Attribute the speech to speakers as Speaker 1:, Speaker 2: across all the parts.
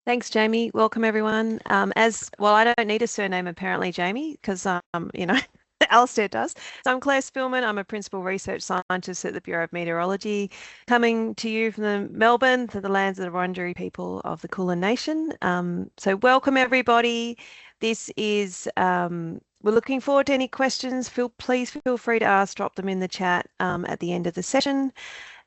Speaker 1: Thanks, Jamie. Welcome, everyone. I don't need a surname apparently, Jamie, because Alistair does. So I'm Claire Spillman. I'm a principal research scientist at the Bureau of Meteorology, coming to you from Melbourne, to the lands of the Wurundjeri people of the Kulin Nation. So welcome, everybody. This is we're looking forward to any questions. Please feel free to ask. Drop them in the chat at the end of the session.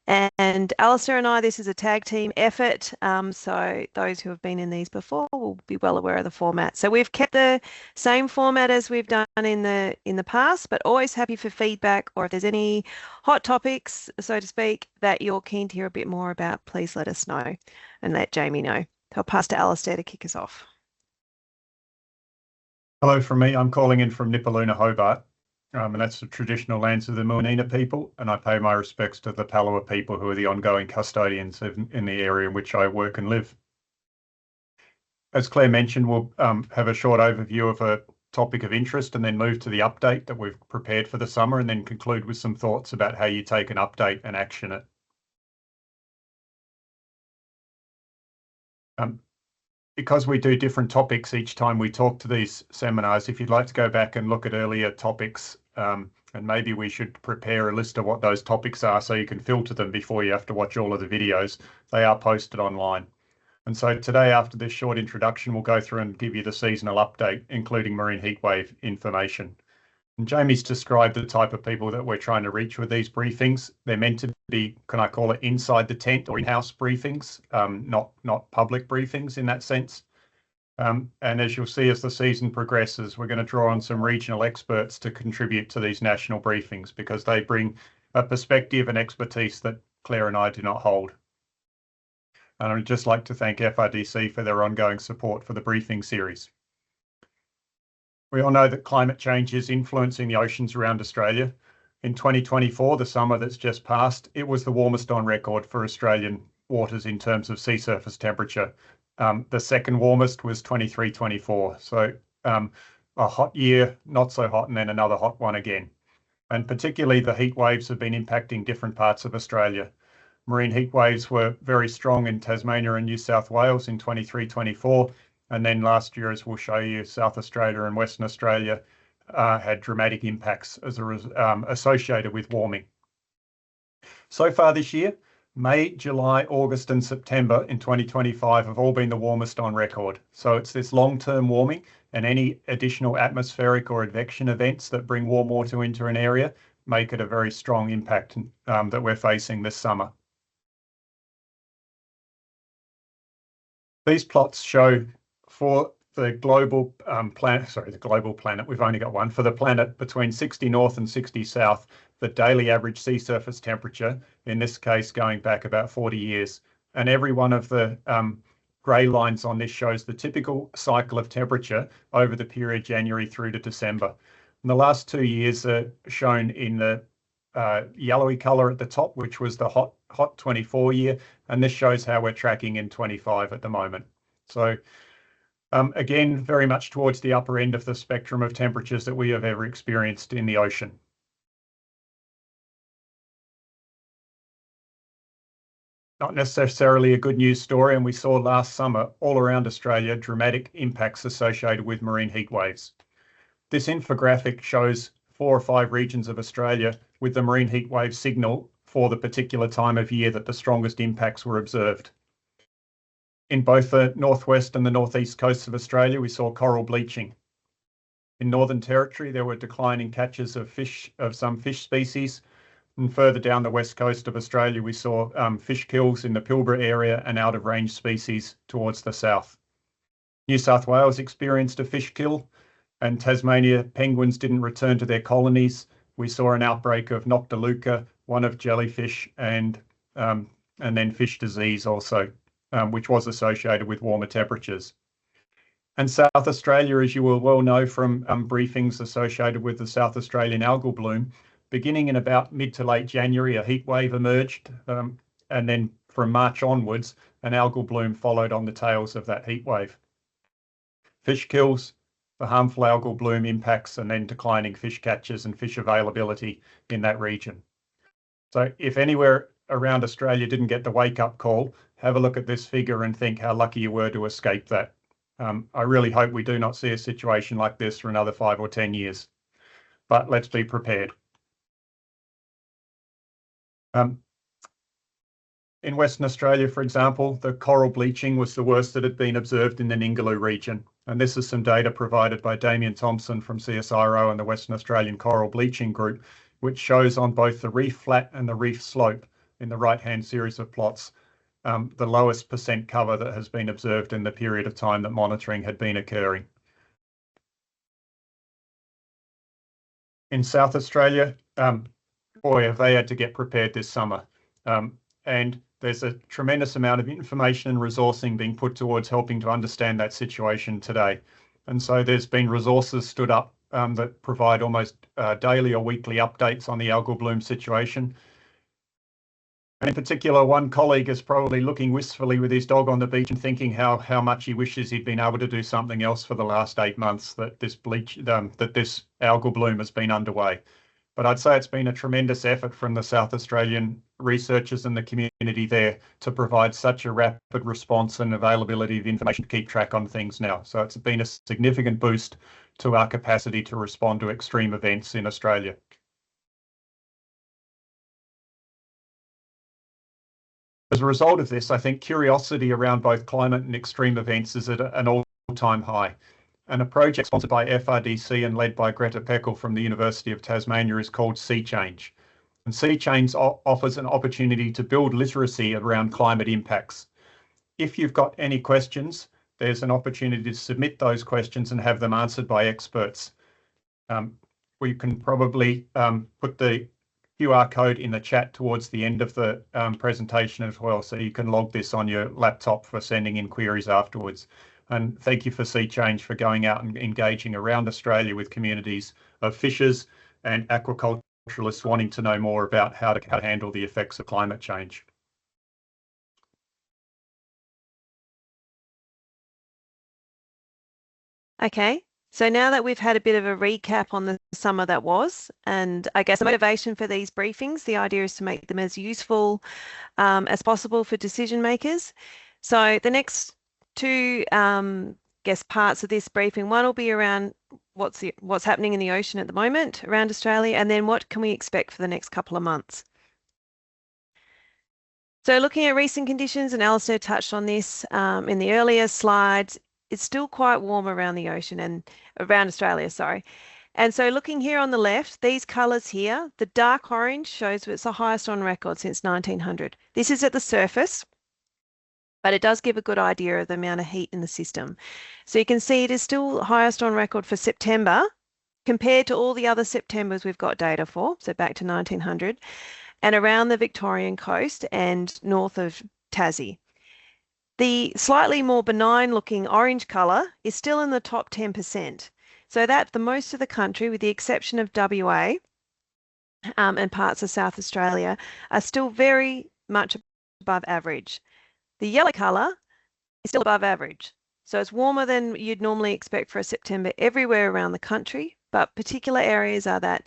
Speaker 1: And Alistair and I, this is a tag team effort. So those who have been in these before will be well aware of the format. So we've kept the same format as we've done in the past, but always happy for feedback, or if there's any hot topics, so to speak, that you're keen to hear a bit more about, please let us know and let Jamie know. I'll pass to Alistair to kick us off.
Speaker 2: Hello from me. I'm calling in from Nipaluna, Hobart. And that's the traditional lands of the Muanina people, and I pay my respects to the Palawa people who are the ongoing custodians in the area in which I work and live. As Claire mentioned, we'll have a short overview of a topic of interest and then move to the update that we've prepared for the summer, and then conclude with some thoughts about how you take an update and action it. Because we do different topics each time we talk to these seminars, if you'd like to go back and look at earlier topics, and maybe we should prepare a list of what those topics are so you can filter them before you have to watch all of the videos. They are posted online. And so today, after this short introduction, we'll go through and give you the seasonal update, including marine heatwave information. And Jamie's described the type of people that we're trying to reach with these briefings. They're meant to be, can I call it, inside the tent or in-house briefings, not public briefings in that sense. And as you'll see, as the season progresses, we're going to draw on some regional experts to contribute to these national briefings, because they bring a perspective and expertise that Claire and I do not hold. And I'd just like to thank FRDC for their ongoing support for the briefing series. We all know that climate change is influencing the oceans around Australia. In 2024, the summer that's just passed, it was the warmest on record for Australian waters in terms of sea surface temperature. The second warmest was 23-24. So a hot year, not so hot, and then another hot one again. And particularly the heat waves have been impacting different parts of Australia. Marine heat waves were very strong in Tasmania and New South Wales in 23-24. And then last year, as we'll show you, South Australia and Western Australia had dramatic impacts associated with warming. So far this year, May, July, August and September in 2025 have all been the warmest on record. So it's this long-term warming, and any additional atmospheric or advection events that bring warm water into an area make it a very strong impact that we're facing this summer. These plots show for the global planet, we've only got one, for the planet between 60 north and 60 south, the daily average sea surface temperature, in this case going back about 40 years. And every one of the grey lines on this shows the typical cycle of temperature over the period January through to December. And the last 2 years are shown in the yellowy colour at the top, which was the hot 24 year, and this shows how we're tracking in 25 at the moment. So again, very much towards the upper end of the spectrum of temperatures that we have ever experienced in the ocean. Not necessarily a good news story, and we saw last summer all around Australia dramatic impacts associated with marine heat waves. This infographic shows 4 or 5 regions of Australia with the marine heat wave signal for the particular time of year that the strongest impacts were observed. In both the northwest and the northeast coasts of Australia, we saw coral bleaching. In Northern Territory, there were declining catches of some fish species. And further down the west coast of Australia, we saw fish kills in the Pilbara area and out of range species towards the south. New South Wales experienced a fish kill, and Tasmania penguins didn't return to their colonies. We saw an outbreak of Noctiluca, one of jellyfish, and then fish disease also, which was associated with warmer temperatures. And South Australia, as you will well know from briefings associated with the South Australian algal bloom, beginning in about mid to late January, a heat wave emerged, and then from March onwards, an algal bloom followed on the tails of that heat wave. Fish kills, the harmful algal bloom impacts, and then declining fish catches and fish availability in that region. So if anywhere around Australia didn't get the wake-up call, have a look at this figure and think how lucky you were to escape that. I really hope we do not see a situation like this for another 5 or 10 years, but let's be prepared. In Western Australia, for example, the coral bleaching was the worst that had been observed in the Ningaloo region. And this is some data provided by Damien Thompson from CSIRO and the Western Australian Coral Bleaching Group, which shows on both the reef flat and the reef slope in the right-hand series of plots, the lowest percent cover that has been observed in the period of time that monitoring had been occurring. In South Australia, boy, have they had to get prepared this summer. And there's a tremendous amount of information and resourcing being put towards helping to understand that situation today. And so there's been resources stood up that provide almost daily or weekly updates on the algal bloom situation. And in particular, one colleague is probably looking wistfully with his dog on the beach and thinking how much he wishes he'd been able to do something else for the last 8 months that this algal bloom has been underway. But I'd say it's been a tremendous effort from the South Australian researchers and the community there to provide such a rapid response and availability of information to keep track on things now. So it's been a significant boost to our capacity to respond to extreme events in Australia. As a result of this, I think curiosity around both climate and extreme events is at an all-time high. And a project sponsored by FRDC and led by Greta Peckel from the University of Tasmania is called Sea Change. And Sea Change offers an opportunity to build literacy around climate impacts. If you've got any questions, there's an opportunity to submit those questions and have them answered by experts. We can probably put the QR code in the chat towards the end of the presentation as well, so you can log this on your laptop for sending in queries afterwards. And thank you for Sea Change for going out and engaging around Australia with communities of fishers and aquaculturalists wanting to know more about how to handle the effects of climate change.
Speaker 1: Okay, so now that we've had a bit of a recap on the summer that was, and I guess the motivation for these briefings, the idea is to make them as useful as possible for decision makers. So the next two parts of this briefing, one will be around what's happening in the ocean at the moment around Australia, and then what can we expect for the next couple of months. So looking at recent conditions, and Alistair touched on this in the earlier slides, it's still quite warm around the ocean and around Australia, sorry. And so looking here on the left, these colours here, the dark orange shows it's the highest on record since 1900. This is at the surface, but it does give a good idea of the amount of heat in the system. So you can see it is still highest on record for September compared to all the other Septembers we've got data for, so back to 1900, and around the Victorian coast and north of Tassie. The slightly more benign looking orange colour is still in the top 10%. So that the most of the country, with the exception of WA and parts of South Australia, are still very much above average. The yellow colour is still above average. So it's warmer than you'd normally expect for a September everywhere around the country, but particular areas are that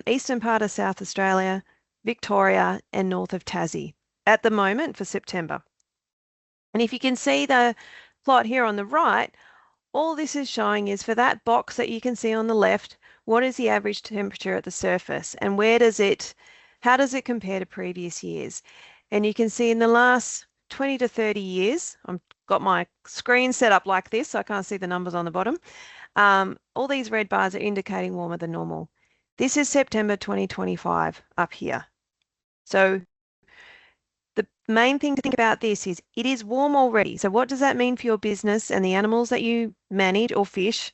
Speaker 1: eastern part of South Australia, Victoria and north of Tassie at the moment for September. And if you can see the plot here on the right, all this is showing is for that box that you can see on the left, what is the average temperature at the surface and how does it compare to previous years? And you can see in the last 20 to 30 years, I've got my screen set up like this, so I can't see the numbers on the bottom. All these red bars are indicating warmer than normal. This is September 2025 up here. So the main thing to think about this is it is warm already. So what does that mean for your business and the animals that you manage or fish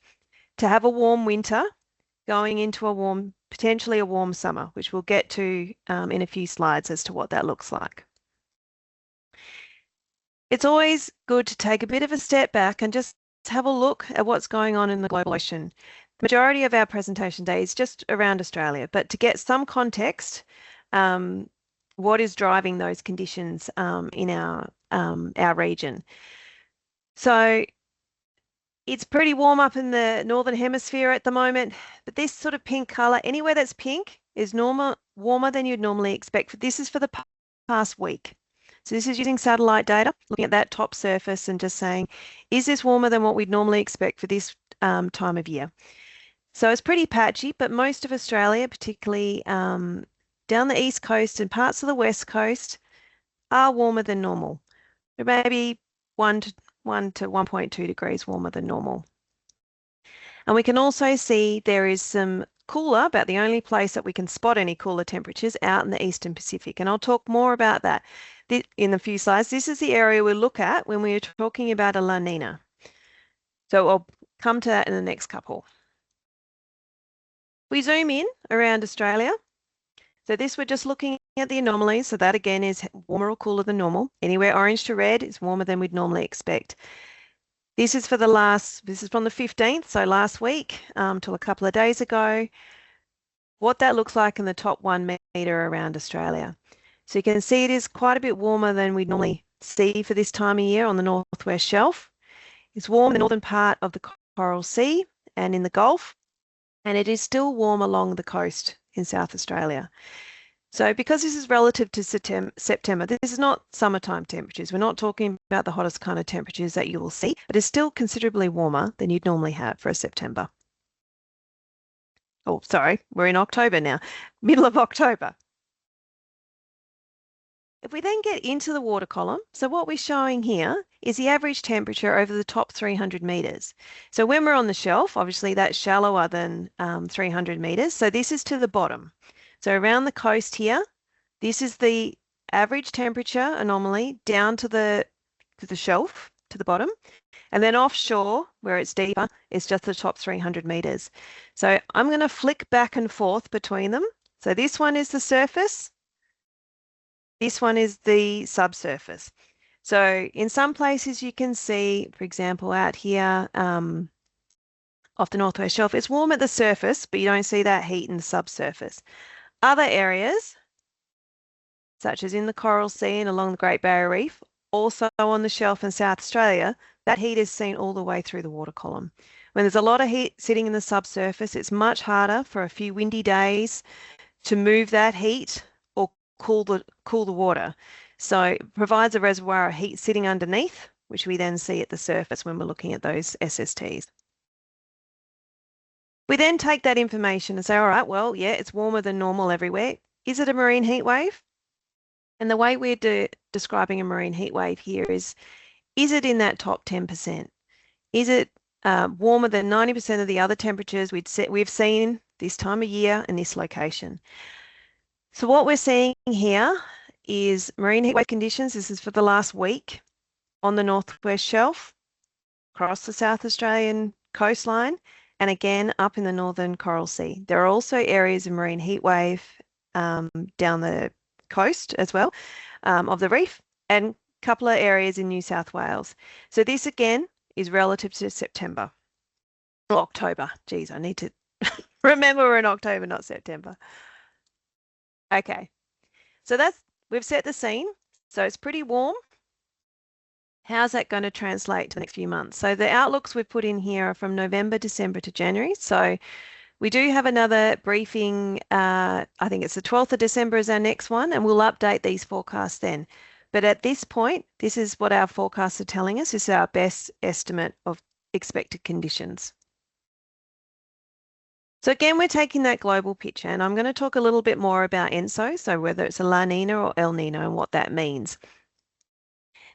Speaker 1: to have a warm winter going into potentially a warm summer, which we'll get to in a few slides as to what that looks like. It's always good to take a bit of a step back and just have a look at what's going on in the global ocean. The majority of our presentation today is just around Australia, but to get some context, what is driving those conditions in our region. So it's pretty warm up in the Northern Hemisphere at the moment, but this sort of pink colour, anywhere that's pink is warmer than you'd normally expect. This is for the past week. So this is using satellite data, looking at that top surface and just saying, is this warmer than what we'd normally expect for this time of year? So it's pretty patchy, but most of Australia, particularly down the east coast and parts of the west coast, are warmer than normal. So maybe 1 to 1.2 degrees warmer than normal. And we can also see there is some cooler, about the only place that we can spot any cooler temperatures out in the eastern Pacific. And I'll talk more about that in a few slides. This is the area we look at when we are talking about a La Nina. So I'll come to that in the next couple. We zoom in around Australia. So this, we're just looking at the anomalies. So that again is warmer or cooler than normal. Anywhere orange to red is warmer than we'd normally expect. This is from the 15th, so last week till a couple of days ago, what that looks like in the top 1 metre around Australia. So you can see it is quite a bit warmer than we'd normally see for this time of year on the northwest shelf. It's warm in the northern part of the Coral Sea and in the Gulf, and it is still warm along the coast in South Australia. So because this is relative to September, this is not summertime temperatures. We're not talking about the hottest kind of temperatures that you will see, but it's still considerably warmer than you'd normally have for a September. Oh, sorry, we're in October now, middle of October. If we then get into the water column, so what we're showing here is the average temperature over the top 300 metres. So when we're on the shelf, obviously that's shallower than 300 metres. So this is to the bottom. So around the coast here, this is the average temperature anomaly down to the shelf, to the bottom. And then offshore, where it's deeper, it's just the top 300 metres. So I'm going to flick back and forth between them. So this one is the surface. This one is the subsurface. So in some places you can see, for example, out here off the northwest shelf, it's warm at the surface, but you don't see that heat in the subsurface. Other areas, such as in the Coral Sea and along the Great Barrier Reef, also on the shelf in South Australia, that heat is seen all the way through the water column. When there's a lot of heat sitting in the subsurface, it's much harder for a few windy days to move that heat or cool the water. So it provides a reservoir of heat sitting underneath, which we then see at the surface when we're looking at those SSTs. We then take that information and say, all right, well, yeah, it's warmer than normal everywhere. Is it a marine heat wave? And the way we're describing a marine heat wave here is it in that top 10%? Is it warmer than 90% of the other temperatures we've seen this time of year in this location? So what we're seeing here is marine heat wave conditions. This is for the last week on the northwest shelf, across the South Australian coastline, and again up in the northern Coral Sea. There are also areas of marine heat wave down the coast as well of the reef, and a couple of areas in New South Wales. So this again is relative to September or October. Geez, I need to remember we're in October, not September. Okay, so we've set the scene. So it's pretty warm. How's that going to translate to the next few months? So the outlooks we've put in here are from November, December to January. So we do have another briefing. I think it's the 12th of December is our next one, and we'll update these forecasts then. But at this point, this is what our forecasts are telling us. This is our best estimate of expected conditions. So again, we're taking that global picture, and I'm going to talk a little bit more about ENSO, so whether it's a La Nina or El Nino and what that means.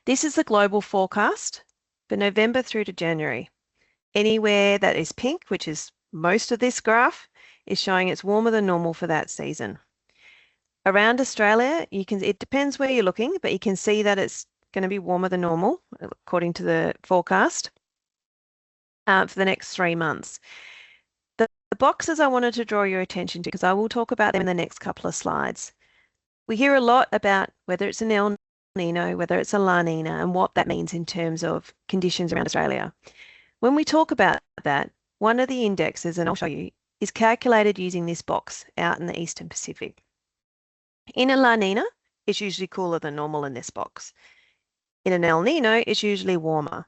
Speaker 1: This is the global forecast for November through to January. Anywhere that is pink, which is most of this graph, is showing it's warmer than normal for that season. Around Australia, it depends where you're looking, but you can see that it's going to be warmer than normal, according to the forecast, for the next 3 months. The boxes I wanted to draw your attention to, because I will talk about them in the next couple of slides. We hear a lot about whether it's an El Nino, whether it's a La Nina, and what that means in terms of conditions around Australia. When we talk about that, one of the indexes, and I'll show you, is calculated using this box out in the Eastern Pacific. In a La Nina, it's usually cooler than normal in this box. In an El Nino, it's usually warmer.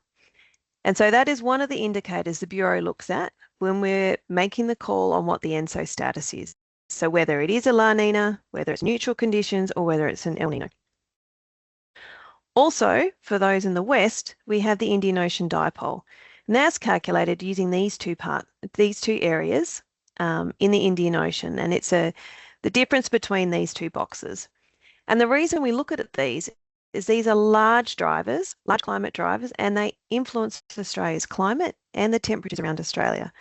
Speaker 1: And so that is one of the indicators the Bureau looks at when we're making the call on what the ENSO status is. So whether it is a La Nina, whether it's neutral conditions, or whether it's an El Nino. Also, for those in the west, we have the Indian Ocean dipole. And that's calculated using these two areas in the Indian Ocean. And it's the difference between these two boxes. And the reason we look at these is these are large climate drivers, and they influence Australia's climate and the temperatures around Australia.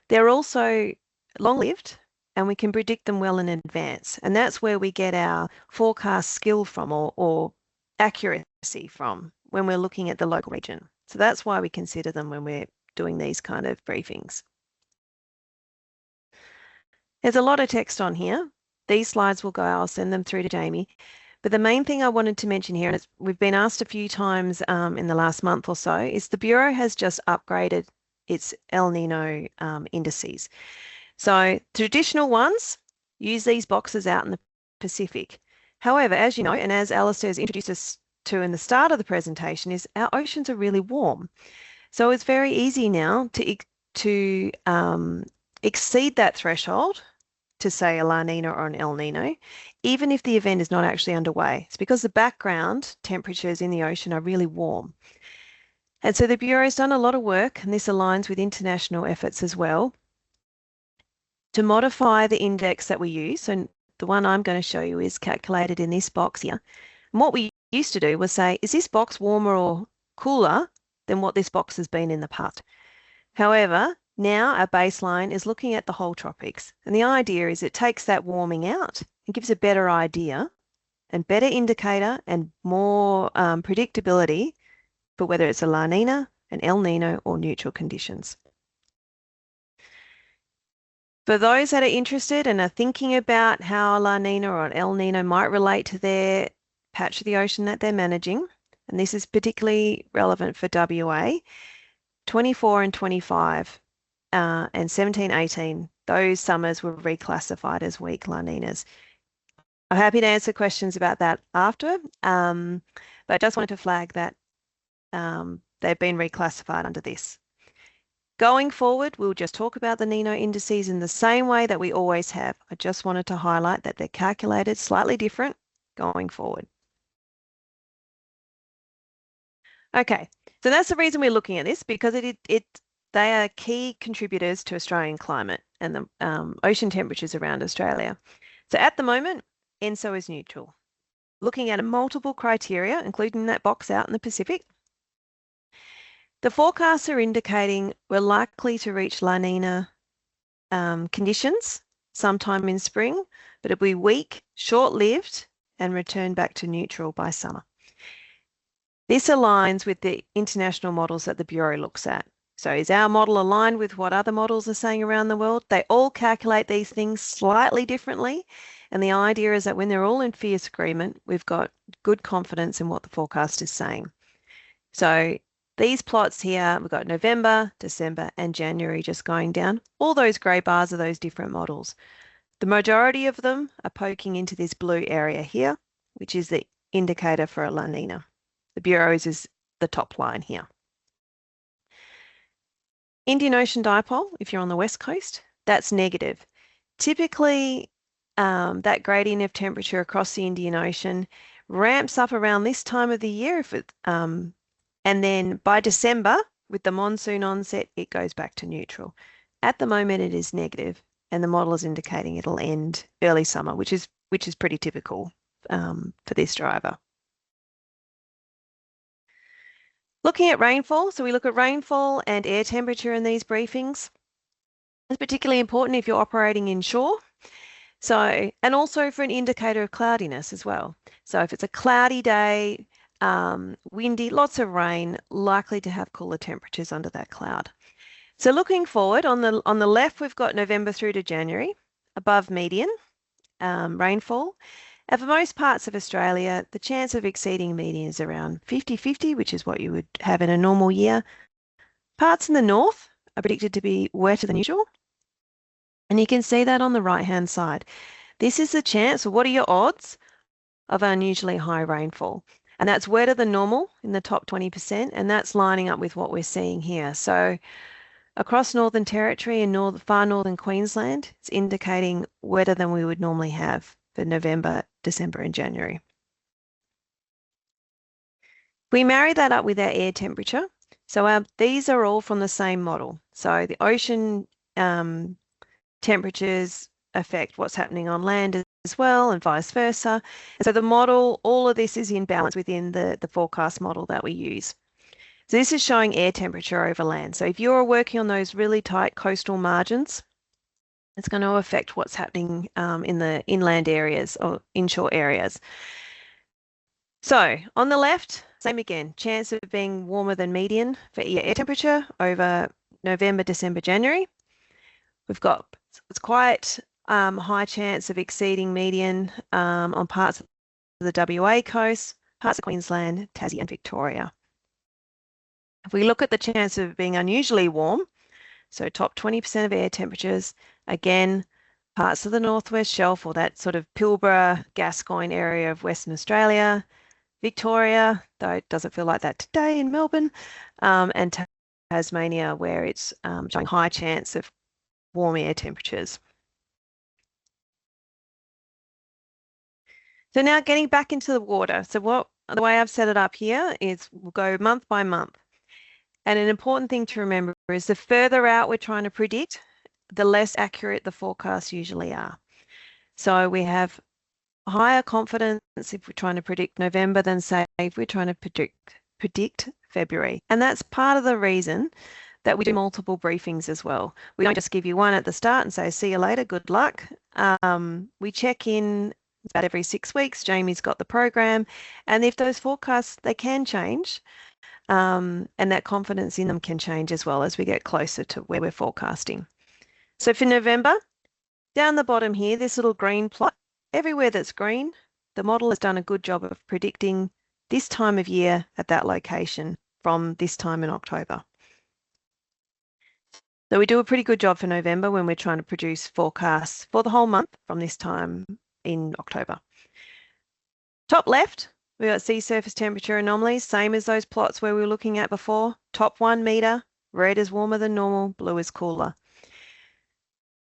Speaker 1: They're also long-lived, and we can predict them well in advance. And that's where we get our forecast skill from, or accuracy from, when we're looking at the local region. So that's why we consider them when we're doing these kind of briefings. There's a lot of text on here. These slides will go, I'll send them through to Jamie. But the main thing I wanted to mention here, and we've been asked a few times in the last month or so, is the Bureau has just upgraded its El Nino indices. So traditional ones use these boxes out in the Pacific. However, as you know, and as Alistair has introduced us to in the start of the presentation, is our oceans are really warm. So it's very easy now to exceed that threshold to say a La Nina or an El Nino, even if the event is not actually underway. It's because the background temperatures in the ocean are really warm. And so the Bureau has done a lot of work, and this aligns with international efforts as well, to modify the index that we use. And the one I'm going to show you is calculated in this box here. And what we used to do was say, is this box warmer or cooler than what this box has been in the past? However, now our baseline is looking at the whole tropics. And the idea is it takes that warming out and gives a better idea and better indicator and more predictability for whether it's a La Nina, an El Nino, or neutral conditions. For those that are interested and are thinking about how a La Nina or an El Nino might relate to their patch of the ocean that they're managing, and this is particularly relevant for WA, 24 and 25 and 17, 18, those summers were reclassified as weak La Ninas. I'm happy to answer questions about that after, but I just wanted to flag that they've been reclassified under this. Going forward, we'll just talk about the Nino indices in the same way that we always have. I just wanted to highlight that they're calculated slightly different going forward. Okay, so that's the reason we're looking at this, because they are key contributors to Australian climate and the ocean temperatures around Australia. So at the moment, ENSO is neutral. Looking at multiple criteria, including that box out in the Pacific, the forecasts are indicating we're likely to reach La Nina conditions sometime in spring, but it'll be weak, short-lived, and return back to neutral by summer. This aligns with the international models that the Bureau looks at. So is our model aligned with what other models are saying around the world? They all calculate these things slightly differently. And the idea is that when they're all in fierce agreement, we've got good confidence in what the forecast is saying. So these plots here, we've got November, December, and January just going down. All those grey bars are those different models. The majority of them are poking into this blue area here, which is the indicator for a La Nina. The Bureau's is the top line here. Indian Ocean dipole, if you're on the west coast, that's negative. Typically, that gradient of temperature across the Indian Ocean ramps up around this time of the year, and then by December, with the monsoon onset, it goes back to neutral. At the moment, it is negative, and the model is indicating it'll end early summer, which is pretty typical for this driver. Looking at rainfall, so we look at rainfall and air temperature in these briefings. It's particularly important if you're operating inshore. So, and also for an indicator of cloudiness as well. So if it's a cloudy day, windy, lots of rain, likely to have cooler temperatures under that cloud. So looking forward, on the left, we've got November through to January, above median rainfall. And for most parts of Australia, the chance of exceeding median is around 50-50, which is what you would have in a normal year. Parts in the north are predicted to be wetter than usual. And you can see that on the right-hand side. This is the chance, or what are your odds of unusually high rainfall? And that's wetter than normal in the top 20%, and that's lining up with what we're seeing here. So across Northern Territory and far northern Queensland, it's indicating wetter than we would normally have for November, December, and January. We marry that up with our air temperature. So these are all from the same model. So the ocean temperatures affect what's happening on land as well, and vice versa. And so the model, all of this is in balance within the forecast model that we use. So this is showing air temperature over land. So if you're working on those really tight coastal margins, it's going to affect what's happening in the inland areas or inshore areas. So on the left, same again, chance of being warmer than median for air temperature over November, December, January. We've got, it's quite high chance of exceeding median on parts of the WA coast, parts of Queensland, Tassie and Victoria. If we look at the chance of being unusually warm, so top 20% of air temperatures, again, parts of the Northwest Shelf or that sort of Pilbara, Gascoyne area of Western Australia, Victoria, though it doesn't feel like that today in Melbourne, and Tasmania, where it's showing high chance of warm air temperatures. So now getting back into the water. So the way I've set it up here is we'll go month by month. And an important thing to remember is the further out we're trying to predict, the less accurate the forecasts usually are. So we have higher confidence if we're trying to predict November than say if we're trying to predict February. And that's part of the reason that we do multiple briefings as well. We don't just give you one at the start and say, see you later, good luck. We check in about every 6 weeks. Jamie's got the program. And if those forecasts, they can change, and that confidence in them can change as well as we get closer to where we're forecasting. So for November, down the bottom here, this little green plot, everywhere that's green, the model has done a good job of predicting this time of year at that location from this time in October. So we do a pretty good job for November when we're trying to produce forecasts for the whole month from this time in October. Top left, we've got sea surface temperature anomalies, same as those plots where we were looking at before. Top 1 meter, red is warmer than normal, blue is cooler.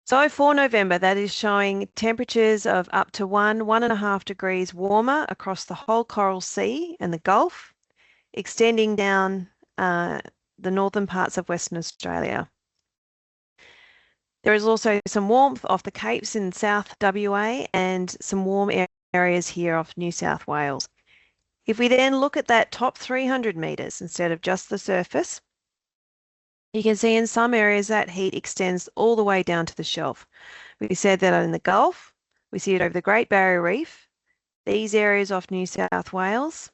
Speaker 1: So for November, that is showing temperatures of up to 1.5 degrees warmer across the whole Coral Sea and the Gulf, extending down the northern parts of Western Australia. There is also some warmth off the Capes in South WA and some warm areas here off New South Wales. If we then look at that top 300 metres instead of just the surface, you can see in some areas that heat extends all the way down to the shelf. We said that in the Gulf, we see it over the Great Barrier Reef, these areas off New South Wales,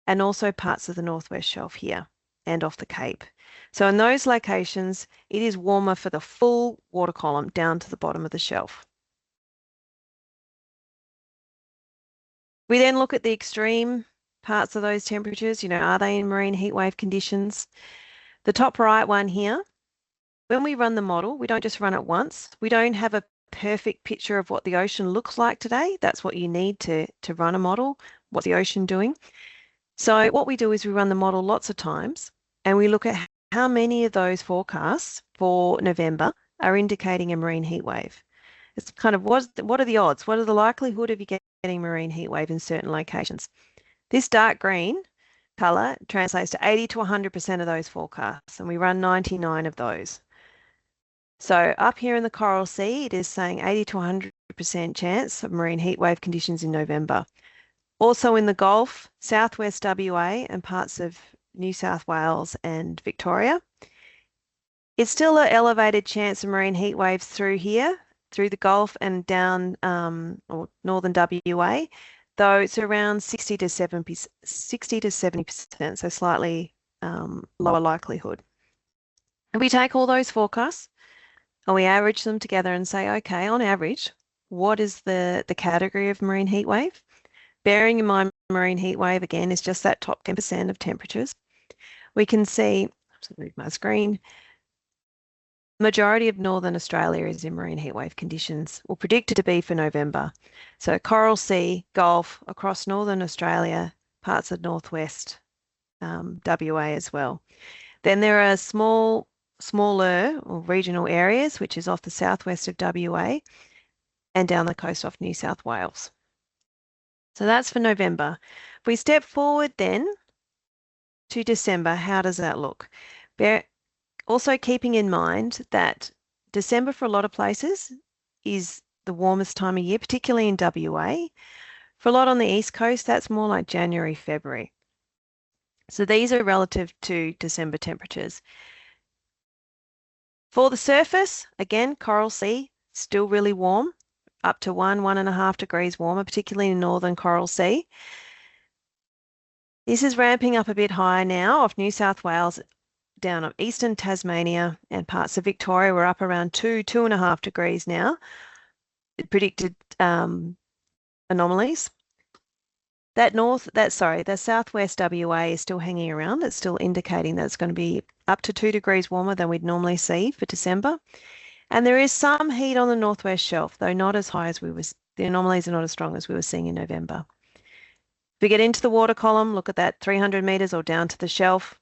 Speaker 1: and also parts of the Northwest Shelf here and off the Cape. So in those locations, it is warmer for the full water column down to the bottom of the shelf. We then look at the extreme parts of those temperatures, are they in marine heatwave conditions? The top right one here, when we run the model, we don't just run it once. We don't have a perfect picture of what the ocean looks like today. That's what you need to run a model. What's the ocean doing? So what we do is we run the model lots of times and we look at how many of those forecasts for November are indicating a marine heatwave. It's kind of what are the odds? What are the likelihood of you getting marine heatwave in certain locations? This dark green colour translates to 80 to 100% of those forecasts, and we run 99 of those. So up here in the Coral Sea, it is saying 80 to 100% chance of marine heatwave conditions in November. Also in the Gulf, southwest WA and parts of New South Wales and Victoria. It's still an elevated chance of marine heat waves through here, through the Gulf and down or northern WA, though it's around 60 to 70%, so slightly lower likelihood. If we take all those forecasts and we average them together and say, okay, on average, what is the category of marine heat wave? Bearing in mind marine heat wave, again, is just that top 10% of temperatures. We can see, I'll move my screen, majority of northern Australia is in marine heatwave conditions, or predicted to be for November. So Coral Sea, Gulf, across northern Australia, parts of northwest WA as well. Then there are smaller or regional areas, which is off the southwest of WA and down the coast off New South Wales. So that's for November. If we step forward then to December, how does that look? Also keeping in mind that December for a lot of places is the warmest time of year, particularly in WA. For a lot on the East Coast, that's more like January, February. So these are relative to December temperatures. For the surface, again, Coral Sea, still really warm, up to 1.5 degrees warmer, particularly in northern Coral Sea. This is ramping up a bit higher now off New South Wales, down of eastern Tasmania and parts of Victoria. We're up around 2.5 degrees now. Predicted anomalies. The southwest WA is still hanging around. It's still indicating that it's going to be up to 2 degrees warmer than we'd normally see for December. And there is some heat on the northwest shelf, though not as high as the anomalies are not as strong as we were seeing in November. If we get into the water column, look at that 300 metres or down to the shelf.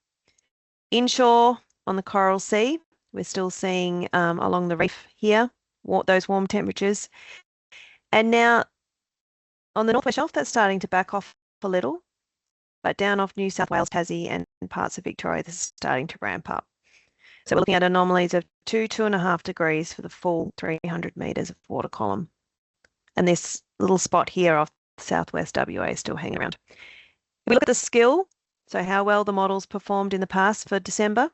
Speaker 1: Inshore on the Coral Sea, we're still seeing along the reef here, those warm temperatures. And now on the northwest shelf, that's starting to back off a little, but down off New South Wales, Tassie and parts of Victoria, this is starting to ramp up. So we're looking at anomalies of 2.5 degrees for the full 300 metres of water column. And this little spot here off southwest WA is still hanging around. If we look at the skill, so how well the model's performed in the past for December,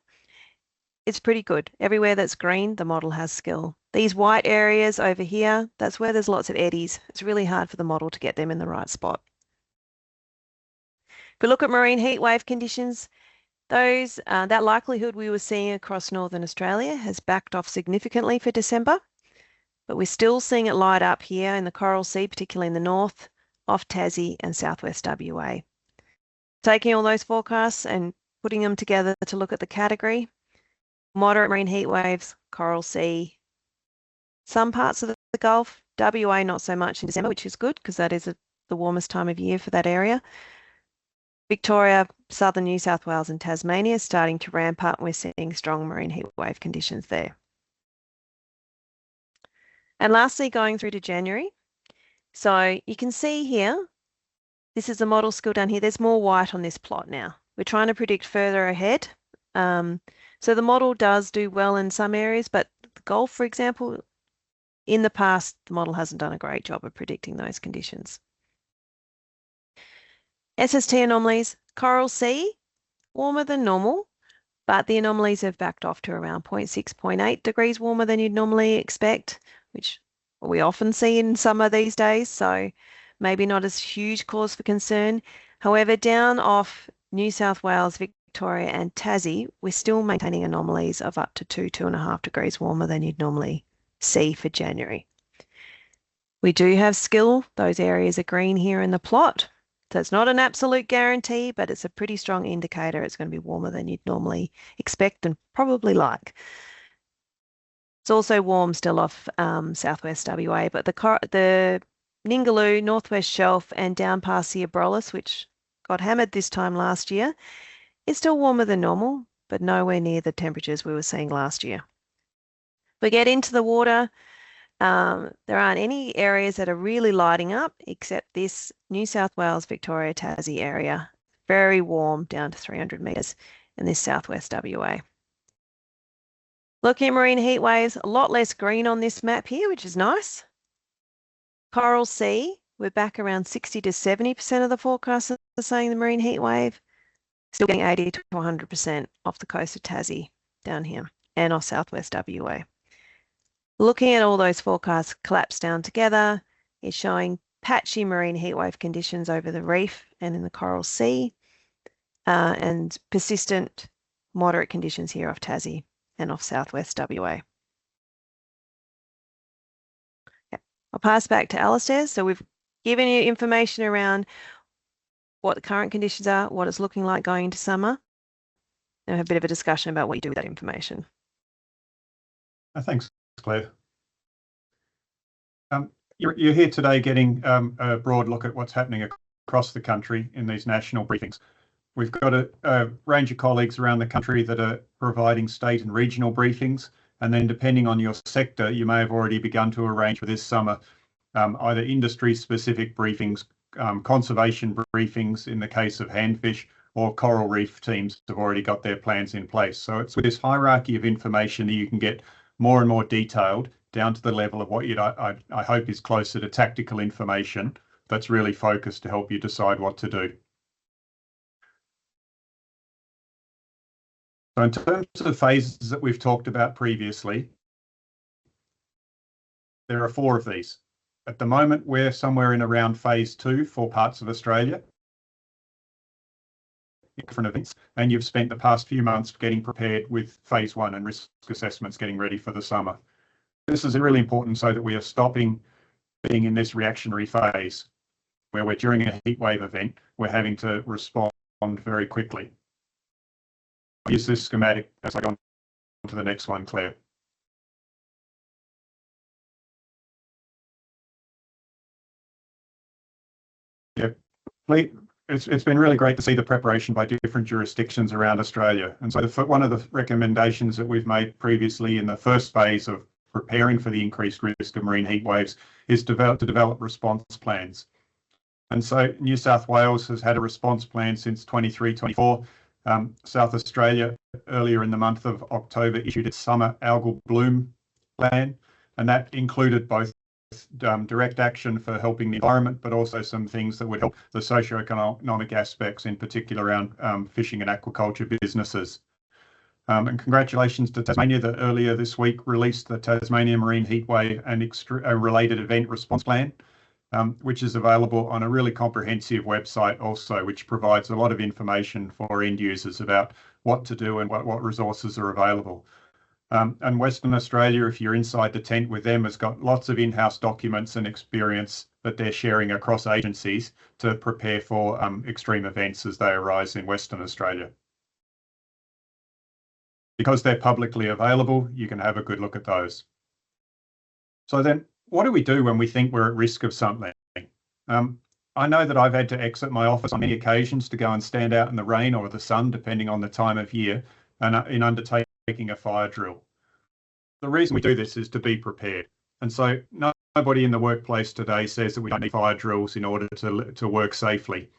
Speaker 1: it's pretty good. Everywhere that's green, the model has skill. These white areas over here, that's where there's lots of eddies. It's really hard for the model to get them in the right spot. If we look at marine heat wave conditions, that likelihood we were seeing across northern Australia has backed off significantly for December, but we're still seeing it light up here in the Coral Sea, particularly in the north, off Tassie and southwest WA. Taking all those forecasts and putting them together to look at the category, moderate marine heat waves, Coral Sea, some parts of the Gulf, WA not so much in December, which is good because that is the warmest time of year for that area. Victoria, southern New South Wales and Tasmania is starting to ramp up. We're seeing strong marine heat wave conditions there. And lastly, going through to January. So you can see here, this is the model skill down here. There's more white on this plot now. We're trying to predict further ahead. So the model does do well in some areas, but the Gulf, for example, in the past, the model hasn't done a great job of predicting those conditions. SST anomalies, Coral Sea, warmer than normal, but the anomalies have backed off to around 0.6, 0.8 degrees warmer than you'd normally expect, which we often see in summer these days, so maybe not as huge cause for concern. However, down off New South Wales, Victoria and Tassie, we're still maintaining anomalies of up to 2.5 degrees warmer than you'd normally see for January. We do have skill. Those areas are green here in the plot. So it's not an absolute guarantee, but it's a pretty strong indicator it's going to be warmer than you'd normally expect and probably like. It's also warm still off southwest WA, but the Ningaloo, northwest shelf and down past the Abrolhos, which got hammered this time last year, is still warmer than normal, but nowhere near the temperatures we were seeing last year. We get into the water. There aren't any areas that are really lighting up except this New South Wales, Victoria, Tassie area. Very warm down to 300 metres in this southwest WA. Looking at marine heat waves, a lot less green on this map here, which is nice. Coral Sea, we're back around 60 to 70% of the forecasts are saying the marine heat wave. Still getting 80 to 100% off the coast of Tassie down here and off southwest WA. Looking at all those forecasts collapsed down together, it's showing patchy marine heatwave conditions over the reef and in the Coral Sea, and persistent moderate conditions here off Tassie and off southwest WA. Yep. I'll pass back to Alistair. So we've given you information around what the current conditions are, what it's looking like going into summer, and have a bit of a discussion about what you do with that information.
Speaker 2: Thanks, Claire. You're here today getting a broad look at what's happening across the country in these national briefings. We've got a range of colleagues around the country that are providing state and regional briefings, and then depending on your sector, you may have already begun to arrange for this summer either industry-specific briefings, conservation briefings in the case of handfish, or coral reef teams have already got their plans in place. So it's with this hierarchy of information that you can get more and more detailed down to the level of what I hope is closer to tactical information that's really focused to help you decide what to do. So in terms of phases that we've talked about previously, there are 4 of these. At the moment, we're somewhere in around phase 2 for parts of Australia, different events, and you've spent the past few months getting prepared with phase 1 and risk assessments, getting ready for the summer. This is really important so that we are stopping being in this reactionary phase where we're during a heat wave event, we're having to respond very quickly. I'll use this schematic as I go on to the next one, Claire. Yep. It's been really great to see the preparation by different jurisdictions around Australia. And so one of the recommendations that we've made previously in the first phase of preparing for the increased risk of marine heat waves is to develop response plans. And so New South Wales has had a response plan since 23-24. South Australia, earlier in the month of October, issued its summer algal bloom plan, and that included both direct action for helping the environment, but also some things that would help the socioeconomic aspects, in particular around fishing and aquaculture businesses. And congratulations to Tasmania that earlier this week released the Tasmania Marine Heatwave and related event response plan, which is available on a really comprehensive website also, which provides a lot of information for end users about what to do and what resources are available. And Western Australia, if you're inside the tent with them, has got lots of in-house documents and experience that they're sharing across agencies to prepare for extreme events as they arise in Western Australia. Because they're publicly available, you can have a good look at those. So then, what do we do when we think we're at risk of something? I know that I've had to exit my office on many occasions to go and stand out in the rain or the sun, depending on the time of year, and in undertaking a fire drill. The reason we do this is to be prepared. And so nobody in the workplace today says that we don't need fire drills in order to work safely.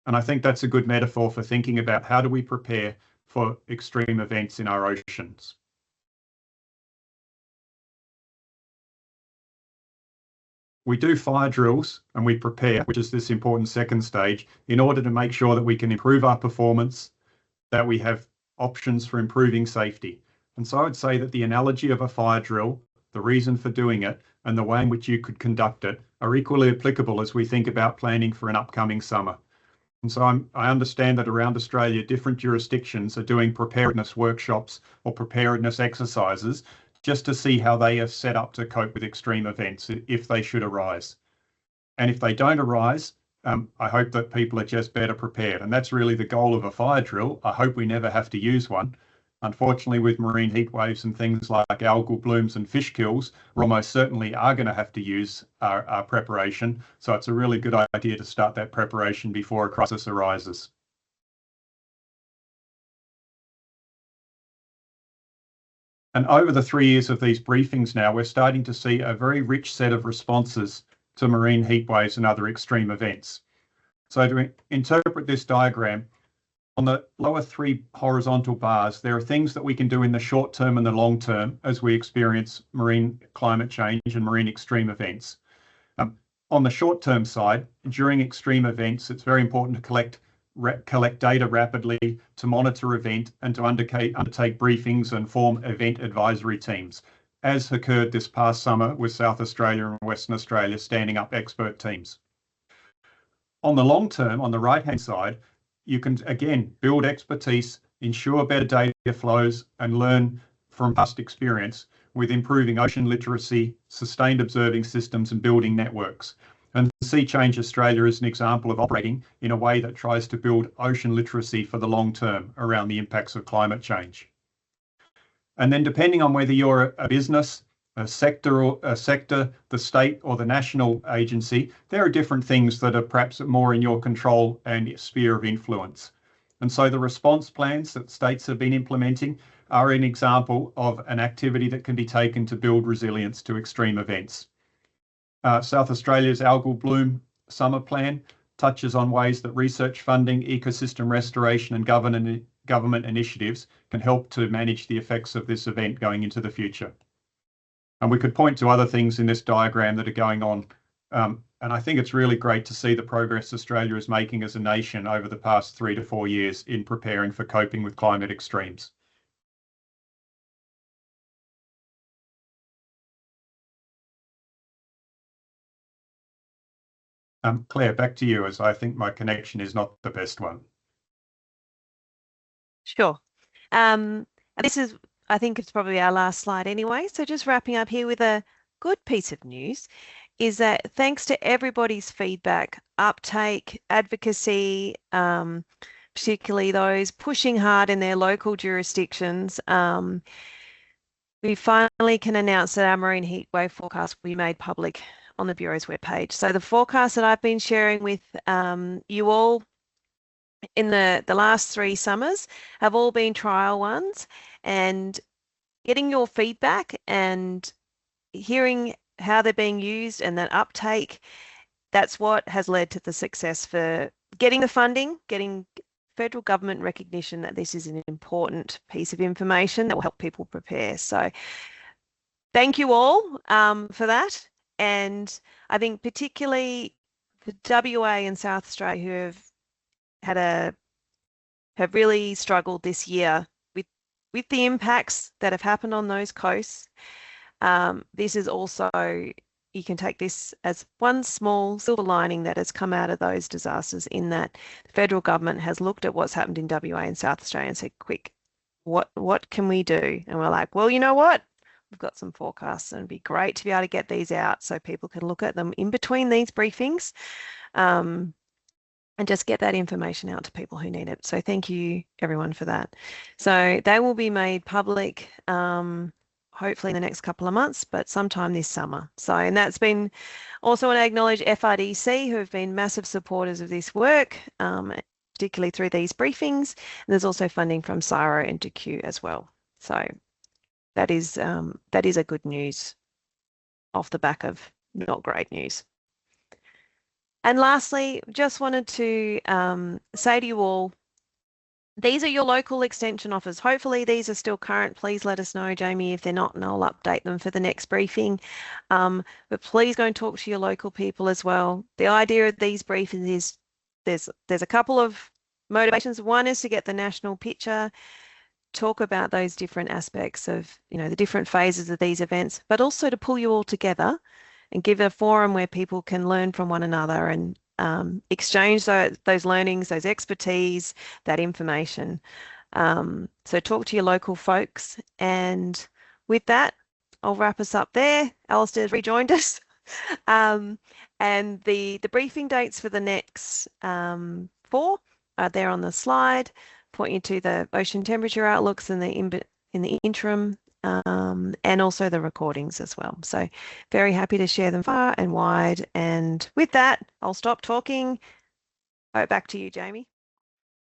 Speaker 2: And I think that's a good metaphor for thinking about how do we prepare for extreme events in our oceans. We do fire drills and we prepare, which is this important second stage, in order to make sure that we can improve our performance, that we have options for improving safety. And so I would say that the analogy of a fire drill, the reason for doing it, and the way in which you could conduct it are equally applicable as we think about planning for an upcoming summer. And so I understand that around Australia, different jurisdictions are doing preparedness workshops or preparedness exercises just to see how they are set up to cope with extreme events if they should arise. And if they don't arise, I hope that people are just better prepared. And that's really the goal of a fire drill. I hope we never have to use one. Unfortunately, with marine heat waves and things like algal blooms and fish kills, we almost certainly are going to have to use our preparation. So it's a really good idea to start that preparation before a crisis arises. And over the 3 years of these briefings now, we're starting to see a very rich set of responses to marine heat waves and other extreme events. So to interpret this diagram, on the lower 3 horizontal bars, there are things that we can do in the short term and the long term as we experience marine climate change and marine extreme events. On the short term side, during extreme events, it's very important to collect data rapidly, to monitor event and to undertake briefings and form event advisory teams, as occurred this past summer with South Australia and Western Australia standing up expert teams. On the long term, on the right-hand side, you can, again, build expertise, ensure better data flows, and learn from past experience with improving ocean literacy, sustained observing systems, and building networks. And Sea Change Australia is an example of operating in a way that tries to build ocean literacy for the long term around the impacts of climate change. And then depending on whether you're a business, a sector, the state or the national agency, there are different things that are perhaps more in your control and sphere of influence. And so the response plans that states have been implementing are an example of an activity that can be taken to build resilience to extreme events. South Australia's algal bloom summer plan touches on ways that research funding, ecosystem restoration and government initiatives can help to manage the effects of this event going into the future. And we could point to other things in this diagram that are going on. And I think it's really great to see the progress Australia is making as a nation over the past 3 to 4 years in preparing for coping with climate extremes. Claire, back to you, as I think my connection is not the best one.
Speaker 1: Sure. And this is, I think it's probably our last slide anyway. So just wrapping up here with a good piece of news is that thanks to everybody's feedback, uptake, advocacy, particularly those pushing hard in their local jurisdictions, we finally can announce that our marine heat wave forecast will be made public on the Bureau's webpage. So the forecast that I've been sharing with you all in the last 3 summers have all been trial ones, and getting your feedback and hearing how they're being used and that uptake, that's what has led to the success for getting the funding, getting federal government recognition that this is an important piece of information that will help people prepare. So thank you all for that. And I think particularly the WA and South Australia who have really struggled this year with the impacts that have happened on those coasts. This is also, you can take this as one small silver lining that has come out of those disasters, in that the federal government has looked at what's happened in WA and South Australia and said, quick, what can we do? And we're like, well, you know what? We've got some forecasts, and it'd be great to be able to get these out so people can look at them in between these briefings, and just get that information out to people who need it. So thank you everyone for that. So they will be made public hopefully in the next couple of months, but sometime this summer. So, and that's been also want to acknowledge FRDC, who have been massive supporters of this work, particularly through these briefings. And there's also funding from CSIRO and DQ as well. So that is a good news off the back of not great news. And lastly, just wanted to say to you all, these are your local extension offers. Hopefully these are still current. Please let us know, Jamie, if they're not, and I'll update them for the next briefing. But please go and talk to your local people as well. The idea of these briefings is there's a couple of motivations. One is to get the national picture, talk about those different aspects of, the different phases of these events, but also to pull you all together and give a forum where people can learn from one another and exchange those learnings, those expertise, that information. So talk to your local folks. And with that, I'll wrap us up there. Alistair's rejoined us. And the briefing dates for the next 4 are there on the slide, point you to the ocean temperature outlooks in the interim, and also the recordings as well. So very happy to share them far and wide. And with that, I'll stop talking. Back to you, Jamie.